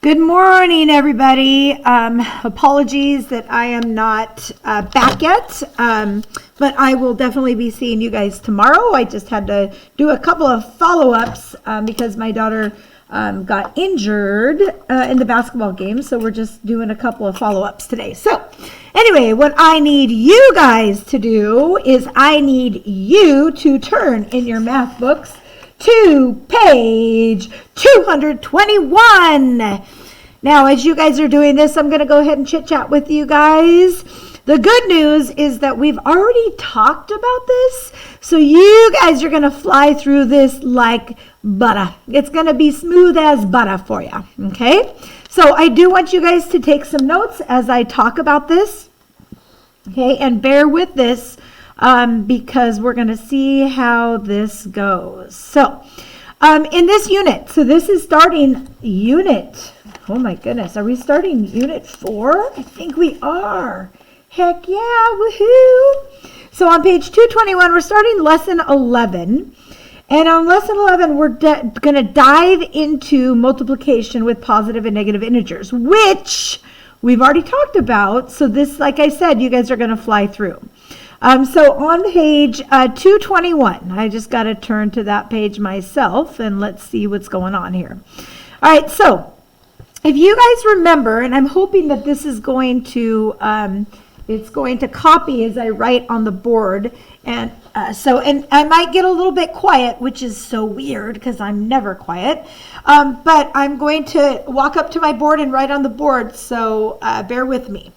Good morning, everybody. Apologies that I am not back yet, but I will definitely be seeing you guys tomorrow. I just had to do a couple of follow-ups because my daughter got injured in the basketball game, so we're just doing a couple of follow-ups today. So anyway, what I need you guys to do is I need you to turn in your math books to page 221. Now, as you guys are doing this, I'm going to go ahead and chit chat with you guys. The good news is that we've already talked about this, so you guys are going to fly through this like butter. It's going to be smooth as butter for you, okay? So I do want you guys to take some notes as I talk about this, okay? And bear with this because we're going to see how this goes. So in this unit, so this is starting unit, oh my goodness, are we starting unit 4? I think we are. Heck yeah, woohoo. So on page 221, we're starting lesson 11. And on lesson 11, we're going to dive into multiplication with positive and negative integers, which we've already talked about. So this, like I said, you guys are going to fly through. So on page 221, I just got to turn to that page myself and let's see what's going on here. All right, so if you guys remember, and I'm hoping that this is going to, it's going to copy as I write on the board. And and I might get a little bit quiet, which is so weird because I'm never quiet. But I'm going to walk up to my board and write on the board, so bear with me.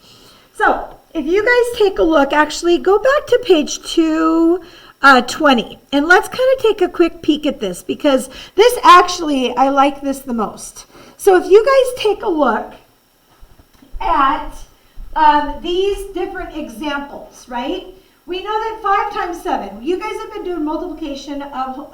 So if you guys take a look, actually go back to page 220, and let's kind of take a quick peek at this because this actually, I like this the most. So if you guys take a look at these different examples, right? We know that 5 times 7, you guys have been doing multiplication of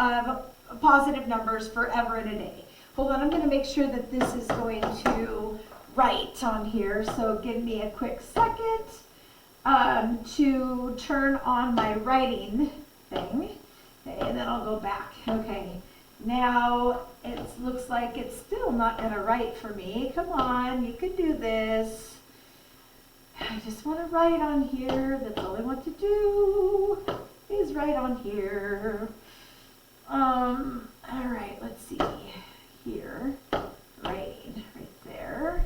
positive numbers forever and a day. Hold on, I'm going to make sure that this is going to write on here. So give me a quick second to turn on my writing thing. Okay, and then I'll go back. Okay. Now, it looks like it's still not going to write for me. Come on, you can do this. I just want to write on here. That's all I want to do is write on here. All right, let's see here. Writing right there.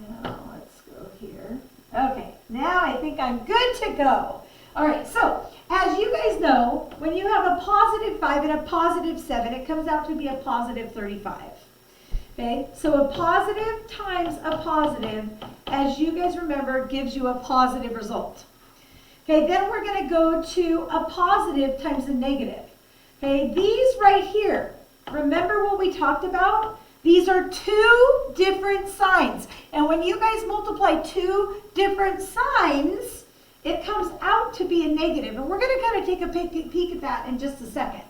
Now, let's go here. Okay, now I think I'm good to go. All right, so as you guys know, when you have a positive 5 and a positive 7, it comes out to be a positive 35. Okay, so a positive times a positive, as you guys remember, gives you a positive result. Okay, then we're going to go to a positive times a negative. Okay, these right here, remember what we talked about? These are 2 different signs. And when you guys multiply 2 different signs, it comes out to be a negative. And we're going to kind of take a peek at that in just a second.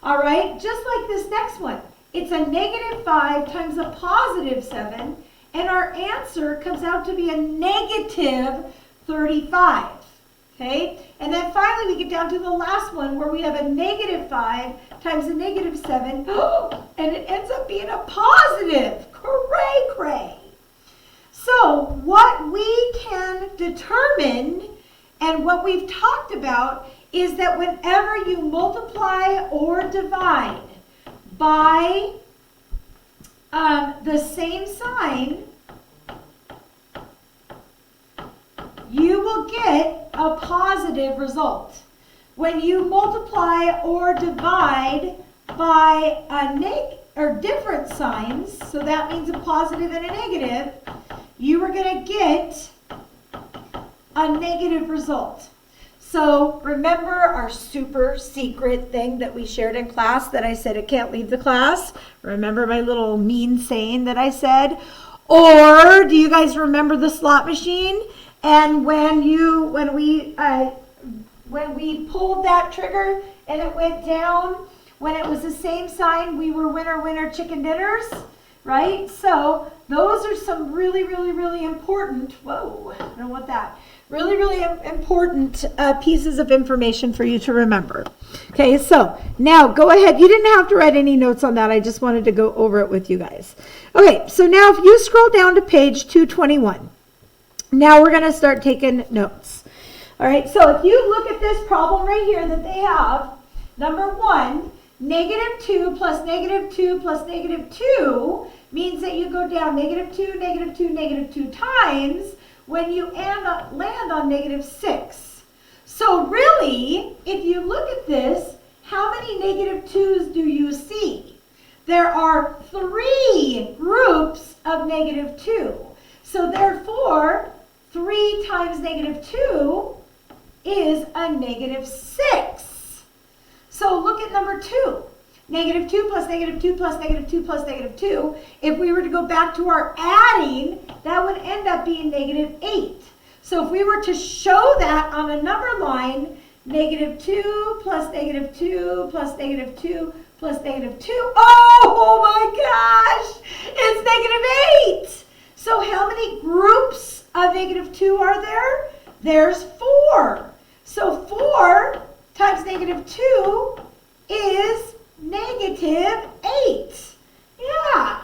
All right, just like this next one. It's a negative 5 times a positive 7. And our answer comes out to be a negative 35. Okay, and then finally we get down to the last one where we have a negative 5 times a negative 7. And it ends up being a positive. Cray, cray. So what we can determine and what we've talked about is that whenever you multiply or divide by the same sign, you will get a positive result. When you multiply or divide by different signs, so that means a positive and a negative, you are going to get a negative result. So remember our super secret thing that we shared in class that I said it can't leave the class? Remember my little mean saying that I said? Or do you guys remember the slot machine? And when we pulled that trigger and it went down, when it was the same sign, we were winner, winner, chicken dinners. right? So those are some really, really, really important, whoa, I don't want that, really, really important pieces of information for you to remember. Okay, so now go ahead. You didn't have to write any notes on that. I just wanted to go over it with you guys. Okay, so now if you scroll down to page 221, now we're going to start taking notes. All right, so if you look at this problem right here that they have, number 1, -2 plus -2 plus -2 means that you go down -2, -2, -2 times when you land on -6. So really, if you look at this, how many -2's do you see? There are 3 groups of -2. So therefore, 3 times -2 is a -6. So look at number 2. -2 plus -2 plus -2 plus -2. If we were to go back to our adding, that would end up being -8. So if we were to show that on a number line, -2 plus -2 plus -2 plus -2, oh my gosh, it's -8. So how many groups of -2 are there? There's 4. So 4 times -2 is -8. Yeah.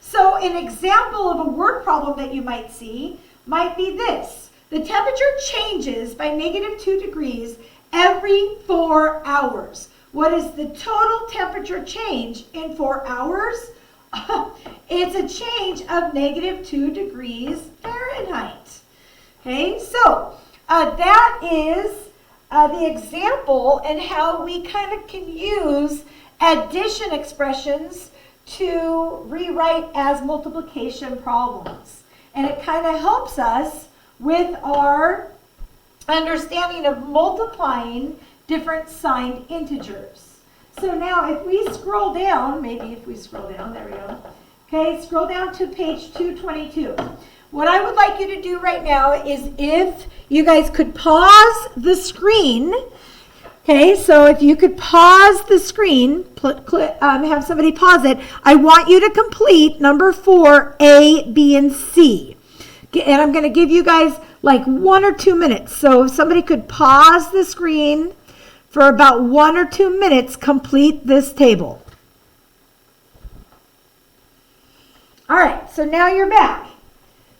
So an example of a word problem that you might see might be this. The temperature changes by -2 degrees every 4 hours. What is the total temperature change in 4 hours? It's a change of -2 degrees Fahrenheit. Okay, so that is the example and how we kind of can use addition expressions to rewrite as multiplication problems. And it kind of helps us with our understanding of multiplying different signed integers. So now if we scroll down, maybe if we scroll down, there we go. Okay, scroll down to page 222. What I would like you to do right now is if you guys could pause the screen. Okay, so if you could pause the screen, have somebody pause it. I want you to complete number 4, A, B, and C. And I'm going to give you guys like 1 or 2 minutes. So if somebody could pause the screen for about 1 or 2 minutes, complete this table. All right, so now you're back.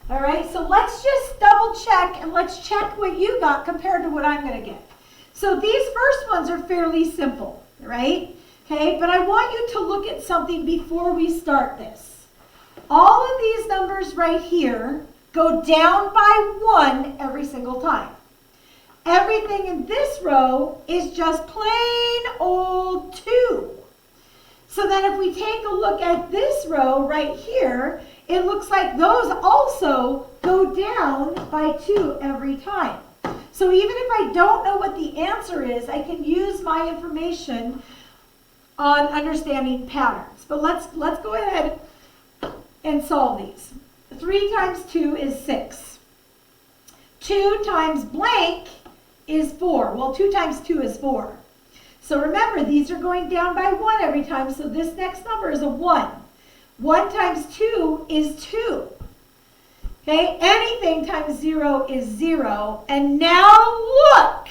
All right, so let's just double check and let's check what you got compared to what I'm going to get. So these first ones are fairly simple, right? Okay, but I want you to look at something before we start this. All of these numbers right here go down by 1 every single time. Everything in this row is just plain old 2. So then if we take a look at this row right here, it looks like those also go down by 2 every time. So even if I don't know what the answer is, I can use my information on understanding patterns. But let's go ahead and solve these. 3 times 2 is 6. 2 times blank is 4. Well, 2 times 2 is 4. So remember, these are going down by 1 every time, so this next number is a 1. 1 times 2 is 2. Okay, anything times 0 is 0. And now look,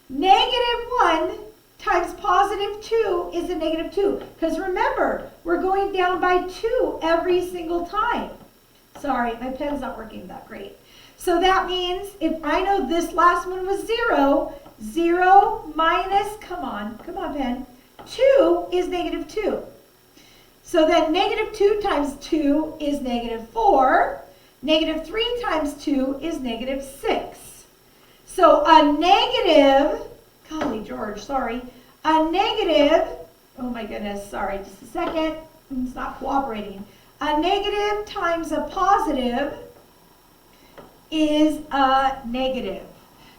-1 times +2 is a -2. Because remember, we're going down by 2 every single time. Sorry, my pen's not working that great. So that means if I know this last one was 0, 0 minus, come on pen, 2 is -2. So then -2 times 2 is -4. -3 times 2 is -6. So a negative, golly George, sorry, a negative, oh my goodness, sorry, just a second, it's not cooperating. A negative times a positive is a negative.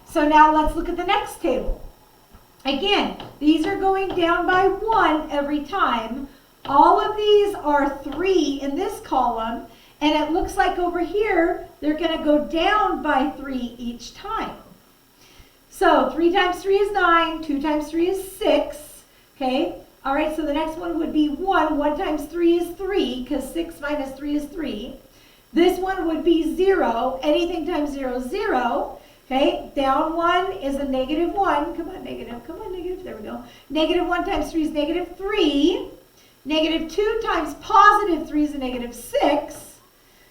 So now let's look at the next table. Again, these are going down by 1 every time. All of these are 3 in this column, and it looks like over here, they're going to go down by 3 each time. So 3 times 3 is 9, 2 times 3 is 6, okay? All right, so the next one would be 1. 1 times 3 is 3, because 6 minus 3 is 3. This one would be 0. Anything times 0 is 0. Okay, down 1 is a negative 1. Come on, negative. Come on, negative. There we go. Negative 1 times 3 is negative 3. Negative 2 times positive 3 is a negative 6.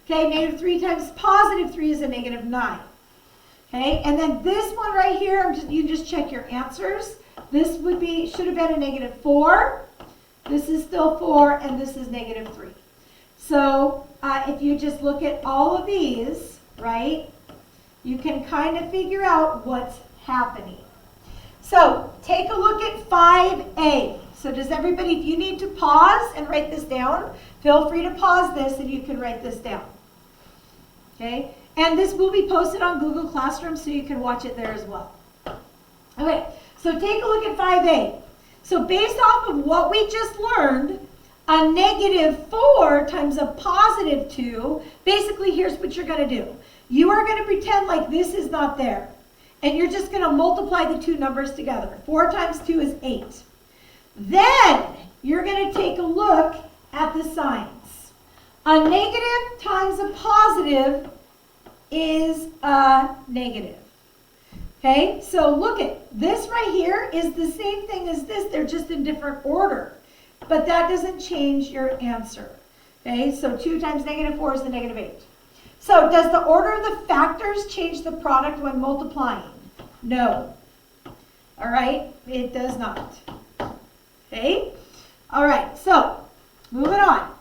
Okay, negative 3 times positive 3 is a negative 9. Okay, and then this one right here, you just check your answers. This should have been a negative 4. This is still 4, and this is negative 3. So if you just look at all of these, right, you can kind of figure out what's happening. So take a look at 5A. So does everybody, if you need to pause and write this down, feel free to pause this and you can write this down. Okay, and this will be posted on Google Classroom so you can watch it there as well. Okay, so take a look at 5A. So based off of what we just learned, a negative 4 times a positive 2, basically here's what you're going to do. You are going to pretend like this is not there. And you're just going to multiply the two numbers together. 4 times 2 is 8. Then you're going to take a look at the signs. A negative times a positive is a negative. Okay, so look at this right here is the same thing as this. They're just in different order. But that doesn't change your answer. Okay, so 2 times negative 4 is the negative 8. So does the order of the factors change the product when multiplying? No. All right, it does not. Okay, all right, so moving on.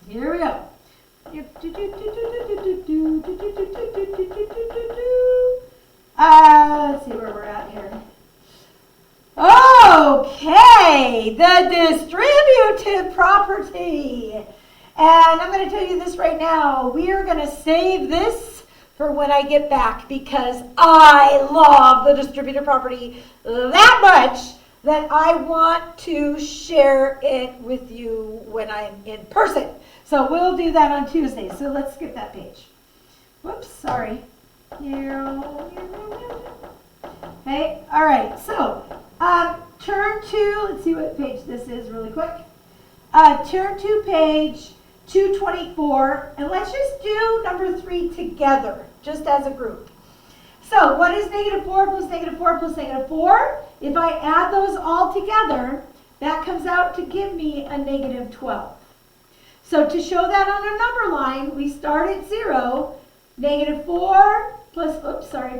Here we go. Let's see where we're at here. Okay, the distributive property. And I'm going to tell you this right now. We are going to save this for when I get back because I love the distributive property that much that I want to share it with you when I'm in person. So we'll do that on Tuesday. So let's skip that page. Whoops, sorry. Okay, all right. So turn to, let's see what page this is really quick. Turn to page 224, and let's just do number 3 together, just as a group. So what is negative 4 plus negative 4 plus negative 4? If I add those all together, that comes out to give me a negative 12. So to show that on a number line, we start at 0, negative 4 plus,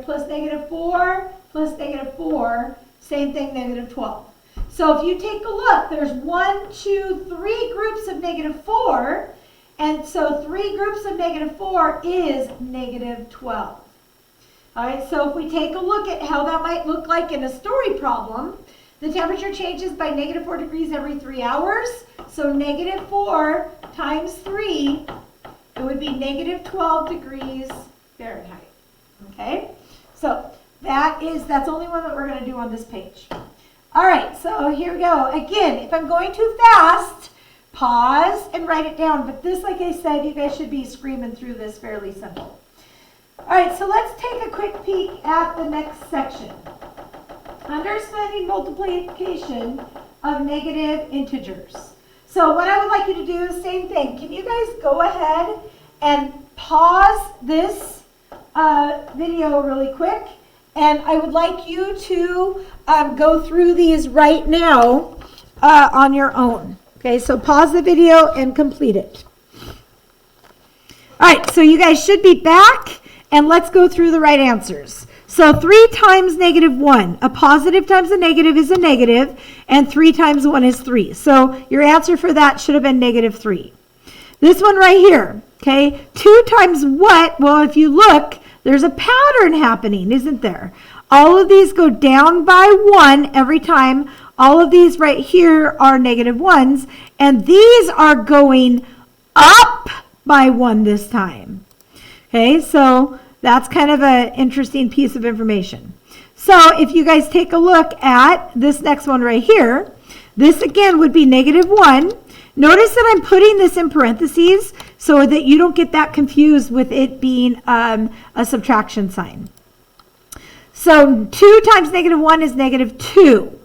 plus negative 4 plus negative 4, same thing, negative 12. So if you take a look, there's 1, 2, 3 groups of negative 4, and so 3 groups of negative 4 is negative 12. All right, so if we take a look at how that might look like in a story problem, the temperature changes by negative 4 degrees every 3 hours. So negative 4 times 3, it would be negative 12 degrees Fahrenheit. Okay, so that's only one that we're going to do on this page. All right, so here we go. Again, if I'm going too fast, pause and write it down. But this, like I said, you guys should be screaming through this fairly simple. All right, so let's take a quick peek at the next section. Understanding multiplication of negative integers. So what I would like you to do is same thing. Can you guys go ahead and pause this video really quick? And I would like you to go through these right now on your own. Okay, so pause the video and complete it. All right, so you guys should be back, and let's go through the right answers. So 3 times negative 1. A positive times a negative is a negative, and 3 times 1 is 3. So your answer for that should have been negative 3. This one right here, okay, 2 times what? Well, if you look, there's a pattern happening, isn't there? All of these go down by 1 every time. All of these right here are negative 1s, and these are going up by 1 this time. Okay, so that's kind of an interesting piece of information. So if you guys take a look at this next one right here, this again would be negative 1. Notice that I'm putting this in parentheses so that you don't get that confused with it being a subtraction sign. So 2 times negative 1 is negative 2.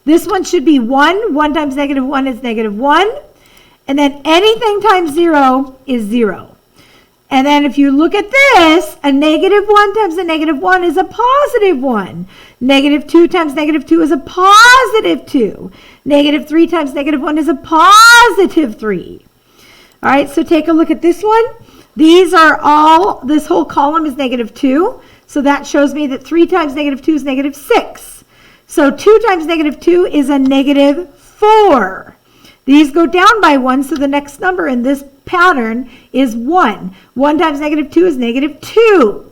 This one should be 1. 1 times negative 1 is negative 1. And then anything times 0 is 0. And then if you look at this, a negative 1 times a negative 1 is a positive 1. Negative 2 times negative 2 is a positive 2. Negative 3 times negative 1 is a positive 3. All right, so take a look at this one. These are all, this whole column is negative 2. So that shows me that 3 times negative 2 is negative 6. So 2 times negative 2 is a negative 4. These go down by 1, so the next number in this pattern is 1. 1 times negative 2 is negative 2.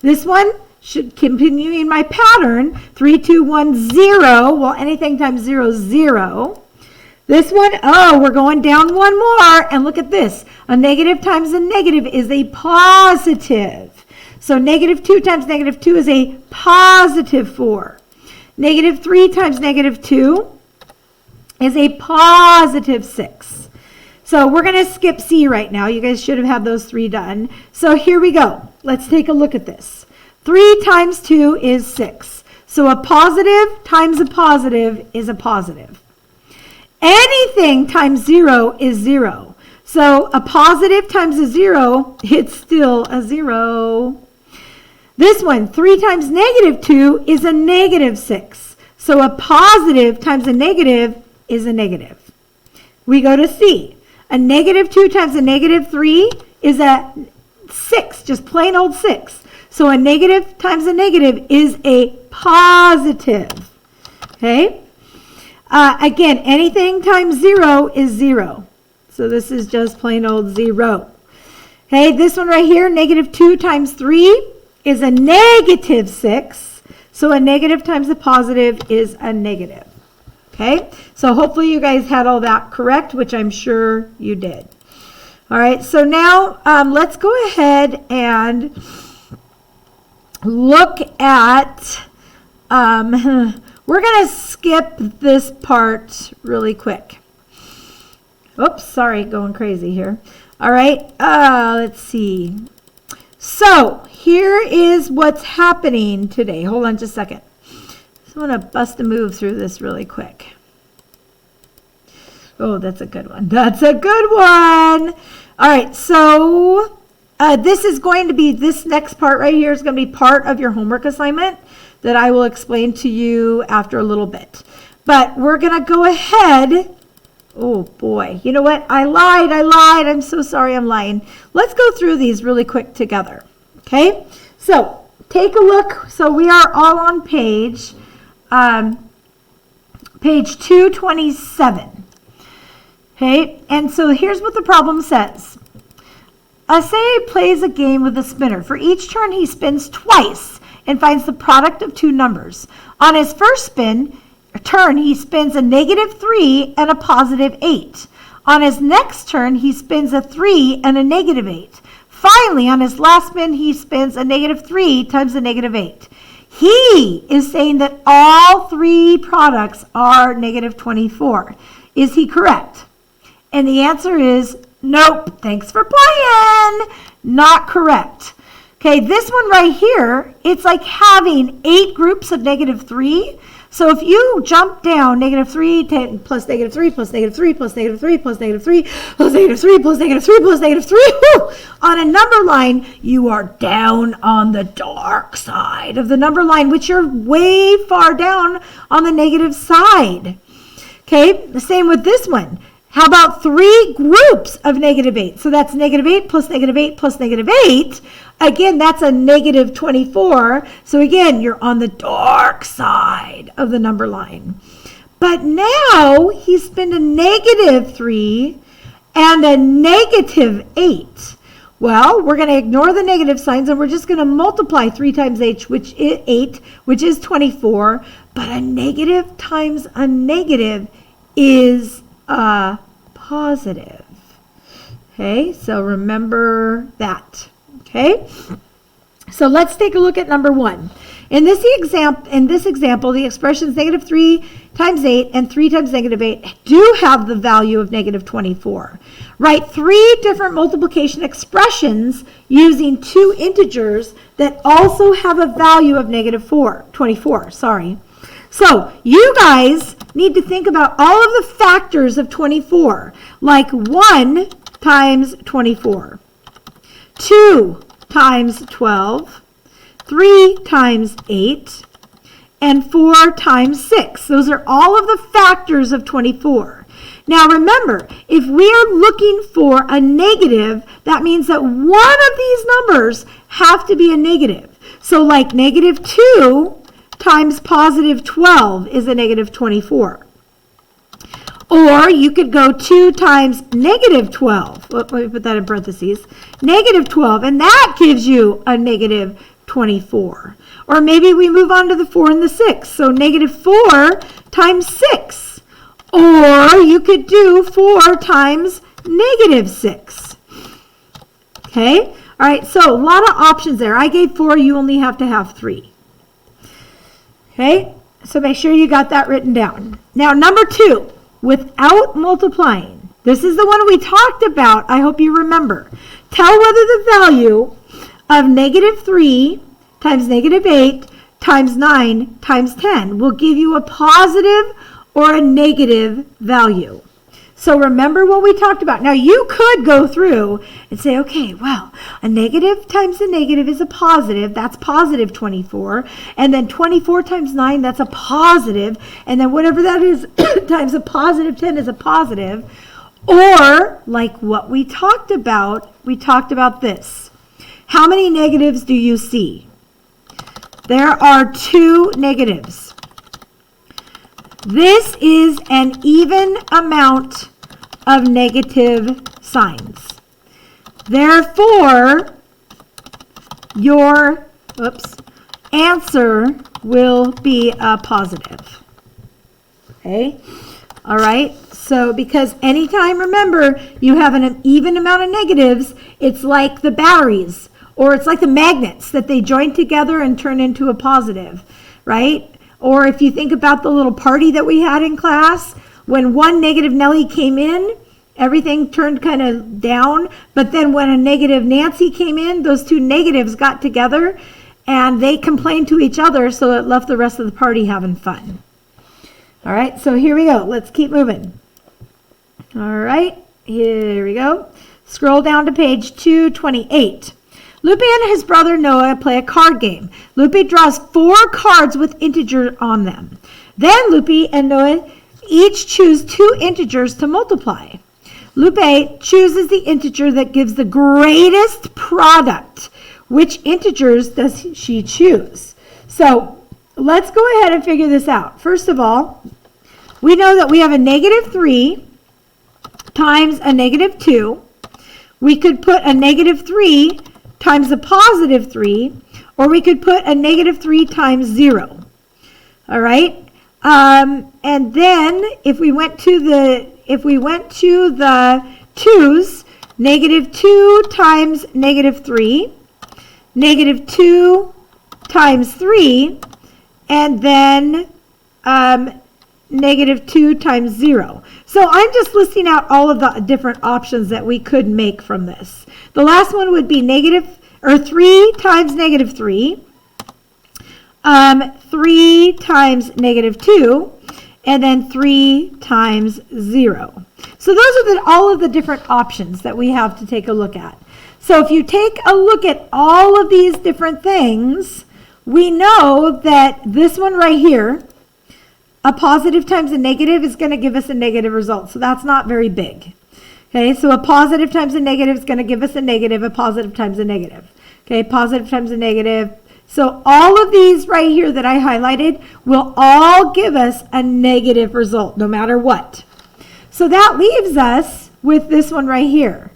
This one should continue in my pattern. 3, 2, 1, 0. Well, anything times 0 is 0. This one, oh, we're going down one more. And look at this. A negative times a negative is a positive. So negative 2 times negative 2 is a positive 4. Negative 3 times negative 2 is a positive 6. So we're going to skip C right now. You guys should have had those 3 done. So here we go. Let's take a look at this. 3 times 2 is 6. So a positive times a positive is a positive. Anything times 0 is 0. So a positive times a 0, it's still a 0. This one, 3 times negative 2 is a negative 6. So a positive times a negative is a negative. We go to C. A negative 2 times a negative 3 is a 6, just plain old 6. So a negative times a negative is a positive. Okay? Again, anything times 0 is 0. So this is just plain old 0. Okay, this one right here, negative 2 times 3 is a negative 6. So a negative times a positive is a negative. Okay, so hopefully you guys had all that correct, which I'm sure you did. All right, so now let's go ahead and look at, we're going to skip this part really quick. Oops, sorry, going crazy here. All right, let's see. So here is what's happening today. Hold on just a second. I want to bust a move through this really quick. Oh, that's a good one. That's a good one. All right, so this is going to be, this next part right here is going to be part of your homework assignment that I will explain to you after a little bit. But we're going to go ahead. Oh, boy. You know what? I lied. I'm so sorry I'm lying. Let's go through these really quick together. Okay? So take a look. So we are all on page 227. Okay, and so here's what the problem says. Asai plays a game with a spinner. For each turn, he spins twice and finds the product of 2 numbers. On his first turn, he spins a negative 3 and a positive 8. On his next turn, he spins a 3 and a negative 8. Finally, on his last spin, he spins a negative 3 times a negative 8. He is saying that all 3 products are negative 24. Is he correct? And the answer is nope. Thanks for playing. Not correct. Okay, this one right here, it's like having 8 groups of negative 3. So if you jump down negative 3 plus negative 3 plus negative 3 plus negative 3 plus negative 3 plus negative 3 plus negative 3 plus negative 3, on a number line, you are down on the dark side of the number line, which you're way far down on the negative side. Okay, the same with this one. How about 3 groups of negative 8? So that's negative 8 plus negative 8 plus negative 8. Again, that's a negative 24. So again, you're on the dark side of the number line. But now he spent a negative 3 and a negative 8. Well, we're going to ignore the negative signs and we're just going to multiply 3 times 8, which is 24. But a negative times a negative is a positive. Okay, so remember that. Okay, so let's take a look at number 1. In this example, the expressions negative 3 times 8 and 3 times negative 8 do have the value of negative 24. Write 3 different multiplication expressions using 2 integers that also have a value of negative 24. So you guys need to think about all of the factors of 24, like 1 times 24, 2 times 12, 3 times 8, and 4 times 6. Those are all of the factors of 24. Now remember, if we are looking for a negative, that means that one of these numbers have to be a negative. So like negative 2 times positive 12 is a negative 24. Or you could go 2 times negative 12. Let me put that in parentheses. Negative 12, and that gives you a negative 24. Or maybe we move on to the 4 and the 6. So negative 4 times 6. Or you could do 4 times negative 6. Okay? All right, so a lot of options there. I gave 4. You only have to have 3. Okay? So make sure you got that written down. Now, number 2, without multiplying. This is the one we talked about. I hope you remember. Tell whether the value of negative 3 times negative 8 times 9 times 10 will give you a positive or a negative value. So remember what we talked about. Now you could go through and say, okay, well, a negative times a negative is a positive. That's positive 24. And then 24 times 9, that's a positive. And then whatever that is times a positive 10 is a positive. Or like what we talked about this. How many negatives do you see? There are 2 negatives. This is an even amount of negative signs. Therefore, your answer will be a positive. Okay? All right? So, because anytime, remember, you have an even amount of negatives, it's like the batteries, or it's like the magnets that they join together and turn into a positive, right? Or if you think about the little party that we had in class, when one negative Nellie came in, everything turned kind of down. But then when a negative Nancy came in, those 2 negatives got together and they complained to each other, so it left the rest of the party having fun. All right, so here we go. Let's keep moving. All right, here we go. Scroll down to page 228. Lupe and his brother Noah play a card game. Lupe draws 4 cards with integers on them. Then Lupe and Noah each choose 2 integers to multiply. Lupe chooses the integer that gives the greatest product. Which integers does she choose? So let's go ahead and figure this out. First of all, we know that we have a negative 3 times a negative 2. We could put a negative 3 times a positive 3, or we could put a negative 3 times 0. All right? And then if we went to the 2's, negative 2 times negative 3, negative 2 times 3, and then negative 2 times 0. So I'm just listing out all of the different options that we could make from this. The last one would be 3 times negative 3, 3 times negative 2, and then 3 times 0. So those are all of the different options that we have to take a look at. So if you take a look at all of these different things, we know that this one right here, a positive times a negative, is going to give us a negative result. So that's not very big. Okay, so a positive times a negative is going to give us a negative, a positive times a negative. Okay, positive times a negative. So all of these right here that I highlighted will all give us a negative result, no matter what. So that leaves us with this one right here.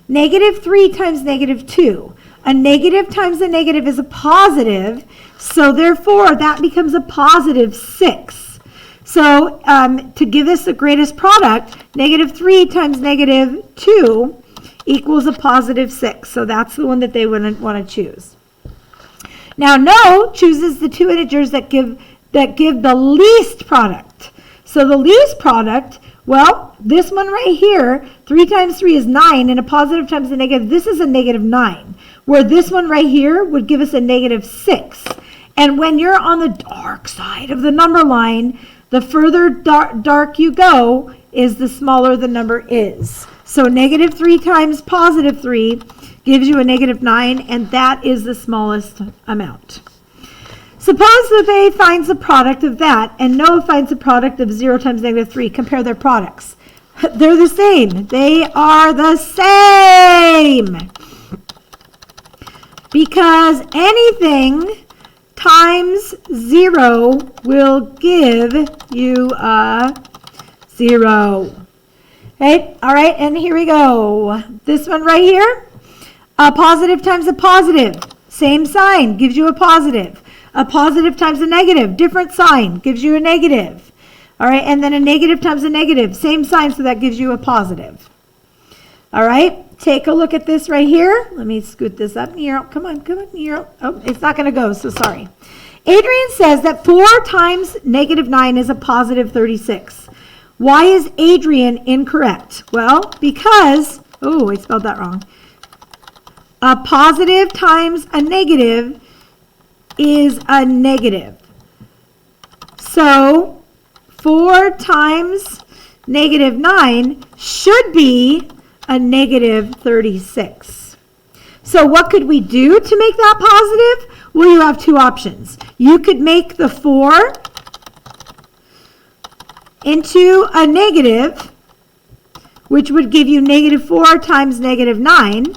Negative 3 times negative 2. A negative times a negative is a positive, so therefore that becomes a positive 6. So to give us the greatest product, negative 3 times negative 2 equals a positive 6. So that's the one that they wouldn't want to choose. Now, no chooses the 2 integers that give the least product. So the least product, well, this one right here, 3 times 3 is 9, and a positive times a negative, this is a negative 9. Where this one right here would give us a negative 6. And when you're on the dark side of the number line, The further dark you go is the smaller the number is. So negative 3 times positive 3 gives you a negative 9, and that is the smallest amount. Suppose that A finds the product of that, and Noah finds the product of 0 times negative 3. Compare their products. They're the same. They are the same. Because anything times 0 will give you a 0. Okay, all right, and here we go. This one right here, a positive times a positive, same sign, gives you a positive. A positive times a negative, different sign, gives you a negative. All right, and then a negative times a negative, same sign, so that gives you a positive. All right, take a look at this right here. Let me scoot this up. Nero, come on, Nero. Oh, it's not going to go, so sorry. Adrian says that 4 times negative 9 is a positive 36. Why is Adrian incorrect? Well, because, oh, I spelled that wrong. A positive times a negative is a negative. So 4 times negative 9 should be a negative 36. So what could we do to make that positive? Well, you have 2 options. You could make the 4 into a negative, which would give you negative 4 times negative 9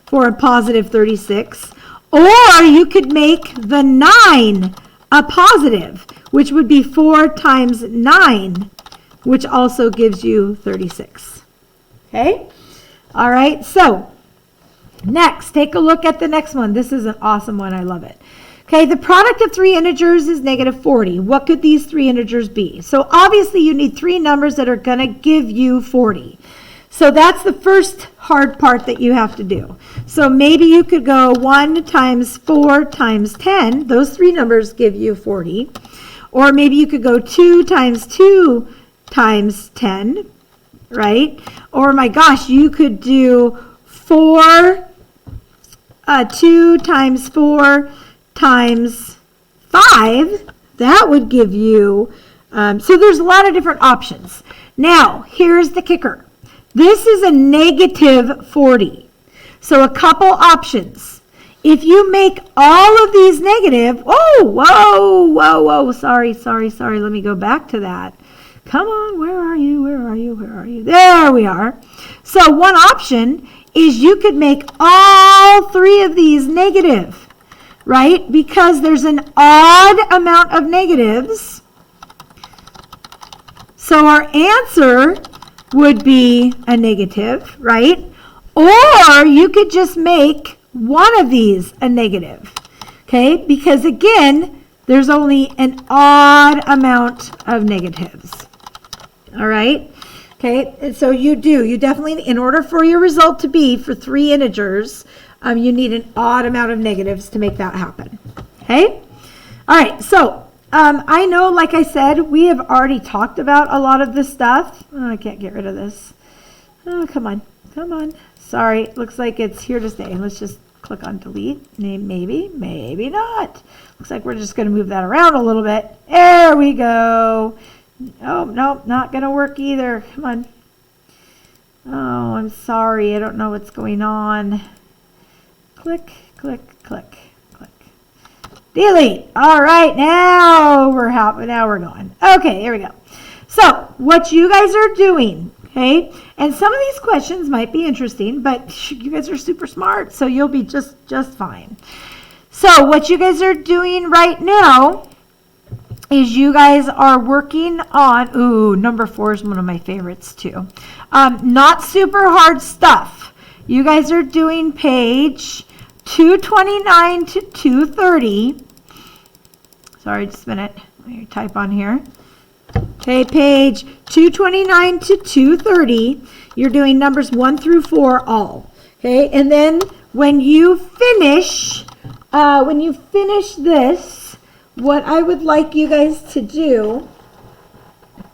for a positive 36. Or you could make the 9 a positive, which would be 4 times 9, which also gives you 36. Okay? All right, so next, take a look at the next one. This is an awesome one. I love it. Okay, the product of 3 integers is negative 40. What could these 3 integers be? So obviously you need 3 numbers that are going to give you 40. So that's the first hard part that you have to do. So maybe you could go 1 times 4 times 10. Those 3 numbers give you 40. Or maybe you could go 2 times 2 times 10, right? Or my gosh, you could do 2 times 4 times 5. That would give you, so there's a lot of different options. Now, here's the kicker. This is a negative 40. So a couple options. If you make all of these negative, whoa, sorry. Let me go back to that. Come on, where are you? There we are. So one option is you could make all 3 of these negative, right? Because there's an odd amount of negatives. So our answer would be a negative, right? Or you could just make one of these a negative, okay? Because again, there's only an odd amount of negatives, all right? Okay, and so you definitely, in order for your result to be for 3 integers, you need an odd amount of negatives to make that happen, okay? All right, so I know, like I said, we have already talked about a lot of this stuff. Oh, I can't get rid of this. Oh, come on. Sorry, looks like it's here to stay. Let's just click on delete. Maybe not. Looks like we're just going to move that around a little bit. There we go. Oh, nope, not going to work either. Come on. Oh, I'm sorry. I don't know what's going on. Click. Delete. All right, now we're going. Okay, here we go. So what you guys are doing, okay, and some of these questions might be interesting, but you guys are super smart, so you'll be just fine. So what you guys are doing right now is you guys are working on, number 4 is one of my favorites too. Not super hard stuff. You guys are doing page 229 to 230. Sorry, just a minute. Let me type on here. Okay, page 229 to 230. You're doing numbers 1 through 4 all. Okay, and then when you finish this, what I would like you guys to do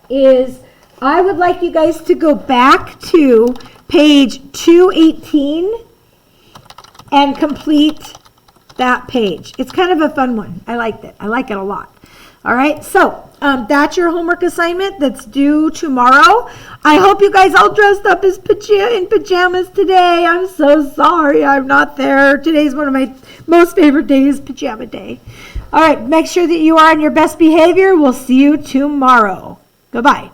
is I would like you guys to go back to page 218 and complete that page. It's kind of a fun one. I liked it. I like it a lot. All right, so That's your homework assignment that's due tomorrow. I hope you guys all dressed up as in pajamas today. I'm so sorry I'm not there. Today's one of my most favorite days, pajama day. All right, make sure that you are on your best behavior. We'll see you tomorrow. Goodbye.